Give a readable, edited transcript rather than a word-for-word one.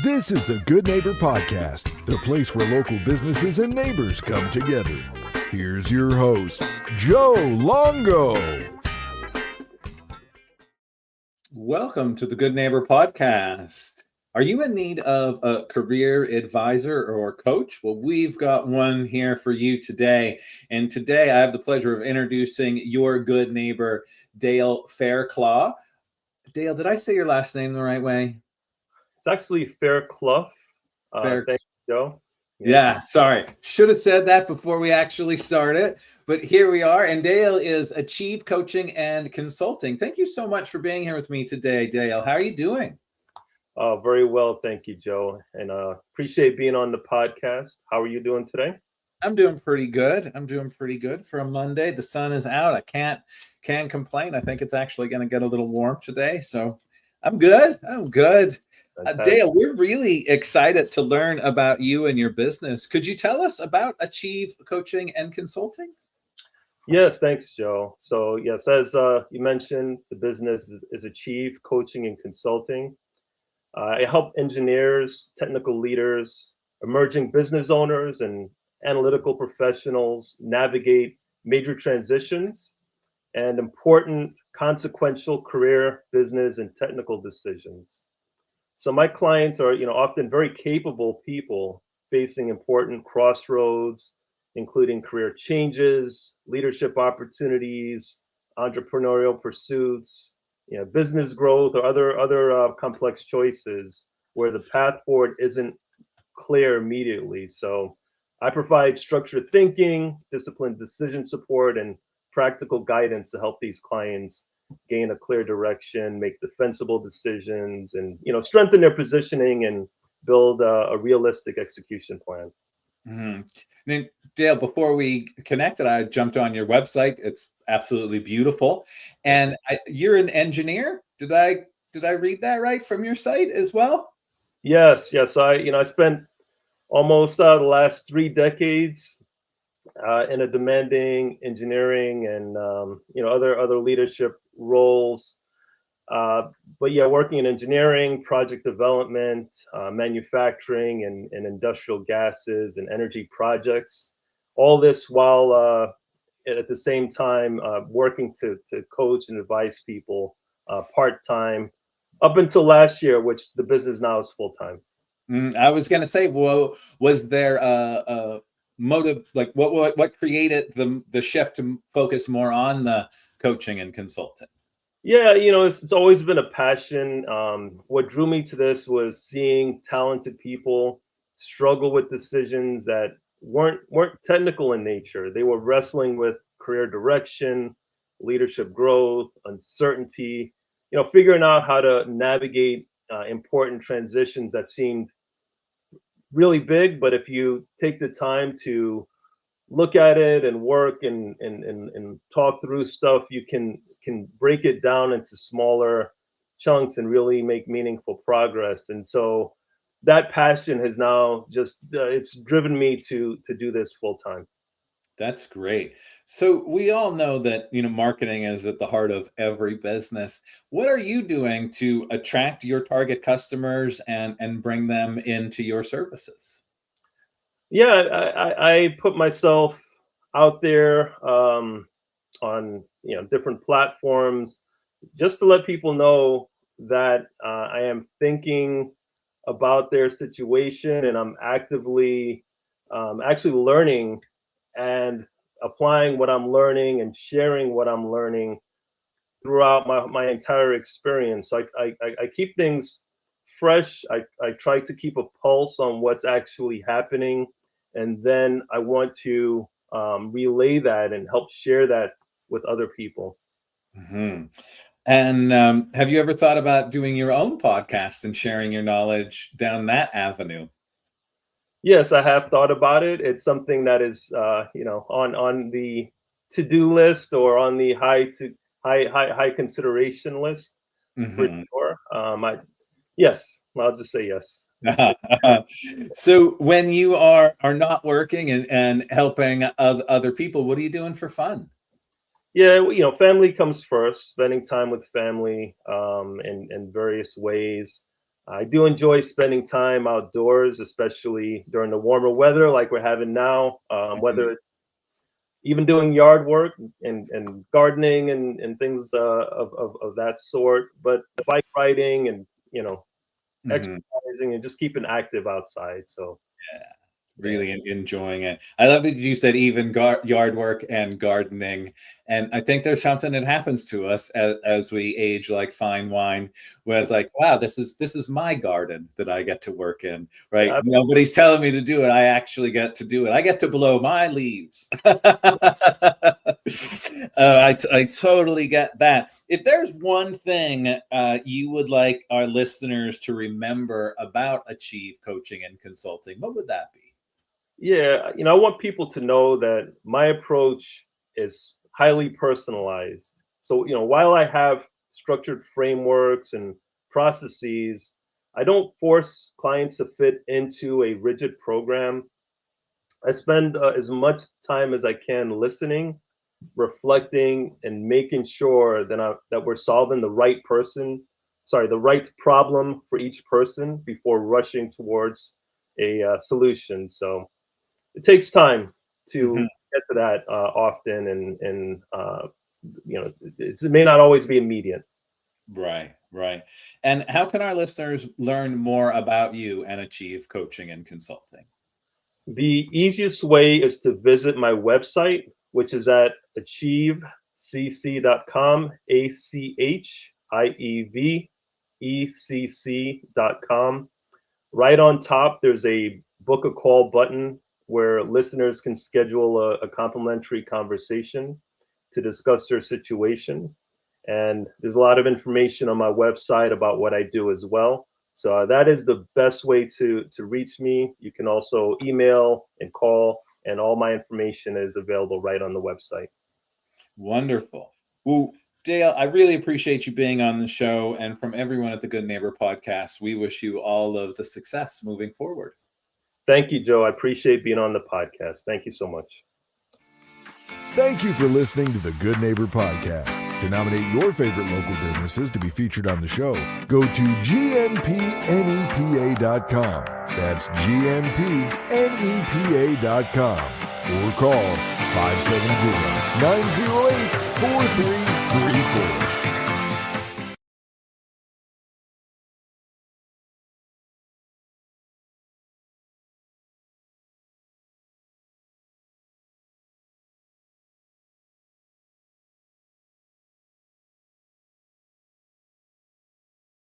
This is the Good Neighbor Podcast, the place where local businesses and neighbors come together. Here's your host, Joe Longo. Welcome to the Good Neighbor Podcast. Are you in need of a career advisor or coach? Well, we've got one here for you today. And today I have the pleasure of introducing your good neighbor, Dale Fairclough. Dale, did I say your last name the right way? It's actually Fairclough. Thank you, Joe. Yeah, sorry. Should have said that before we actually started, but here we are. And Dale is Achieve Coaching and Consulting. Thank you so much for being here with me today, Dale. How are you doing? Very well, thank you, Joe. And appreciate being on the podcast. How are you doing today? I'm doing pretty good. For a Monday. The sun is out. I can't complain. I think it's actually going to get a little warm today. So I'm good. Dale, we're really excited to learn about you and your business. Could you tell us about Achieve Coaching and Consulting? Yes, thanks, Joe. So yes, as you mentioned, the business is Achieve Coaching and Consulting. I help engineers, technical leaders, emerging business owners, and analytical professionals navigate major transitions and important consequential career, business, and technical decisions. So my clients are, often very capable people facing important crossroads, including career changes, leadership opportunities, entrepreneurial pursuits, business growth, or other complex choices where the path forward isn't clear immediately. So I provide structured thinking, disciplined decision support, and practical guidance to help these clients gain a clear direction, make defensible decisions, and strengthen their positioning and build a realistic execution plan. Mm-hmm. Then, Dale, before we connected, I jumped on your website. It's absolutely beautiful, and you're an engineer. Did I read that right from your site as well? Yes. I spent almost the last 3 decades in a demanding engineering and other leadership roles. But yeah, working in engineering, project development, manufacturing, and industrial gases and energy projects. All this while at the same time working to coach and advise people part-time up until last year, which the business now is full-time. I was going to say, well, was there a motive, like what created the shift to focus more on the coaching and consulting? Yeah, it's always been a passion. What drew me to this was seeing talented people struggle with decisions that weren't technical in nature. They were wrestling with career direction, leadership growth, uncertainty, figuring out how to navigate important transitions that seemed really big, but if you take the time to look at it and work and talk through stuff, you can break it down into smaller chunks and really make meaningful progress. And so that passion has now just it's driven me to do this full time. That's great. So we all know that, marketing is at the heart of every business. What are you doing to attract your target customers and bring them into your services? Yeah, I put myself out there on different platforms just to let people know that I am thinking about their situation and I'm actively actually learning and applying what I'm learning and sharing what I'm learning throughout my entire experience. So I keep things fresh. I try to keep a pulse on what's actually happening. And then I want to relay that and help share that with other people. Mm-hmm. And have you ever thought about doing your own podcast and sharing your knowledge down that avenue? Yes, I have thought about it. It's something that is, on the to-do list or on the high consideration list for Mm-hmm. sure. Yes, I'll just say yes. So when you are not working and helping other people, what are you doing for fun? Yeah, family comes first. Spending time with family in various ways. I do enjoy spending time outdoors, especially during the warmer weather like we're having now, Mhm. whether even doing yard work and gardening and things of that sort, but bike riding and, Mhm. exercising and just keeping active outside. So, yeah. Really enjoying it. I love that you said even yard work and gardening. And I think there's something that happens to us as we age like fine wine, where it's like, wow, this is my garden that I get to work in, right? Uh, Nobody's telling me to do it. I actually get to do it. I get to blow my leaves. I totally get that. If there's one thing you would like our listeners to remember about Achieve Coaching and Consulting, what would that be? Yeah, I want people to know that my approach is highly personalized. So, while I have structured frameworks and processes, I don't force clients to fit into a rigid program. I spend as much time as I can listening, reflecting, and making sure that we're solving the right problem for each person before rushing towards a solution. So it takes time to Mhm. get to that often, and it may not always be immediate. Right, right. And how can our listeners learn more about you and Achieve Coaching and Consulting? The easiest way is to visit my website, which is at achievecc.com, AchievEcc.com. Right on top, there's a book a call button where listeners can schedule a complimentary conversation to discuss their situation. And there's a lot of information on my website about what I do as well. So that is the best way to reach me. You can also email and call, and all my information is available right on the website. Wonderful. Well, Dale, I really appreciate you being on the show. And from everyone at the Good Neighbor podcast, we wish you all of the success moving forward. Thank you, Joe. I appreciate being on the podcast. Thank you so much. Thank you for listening to the Good Neighbor Podcast. To nominate your favorite local businesses to be featured on the show, go to gnpnepa.com. That's gnpnepa.com. Or call 570-908-43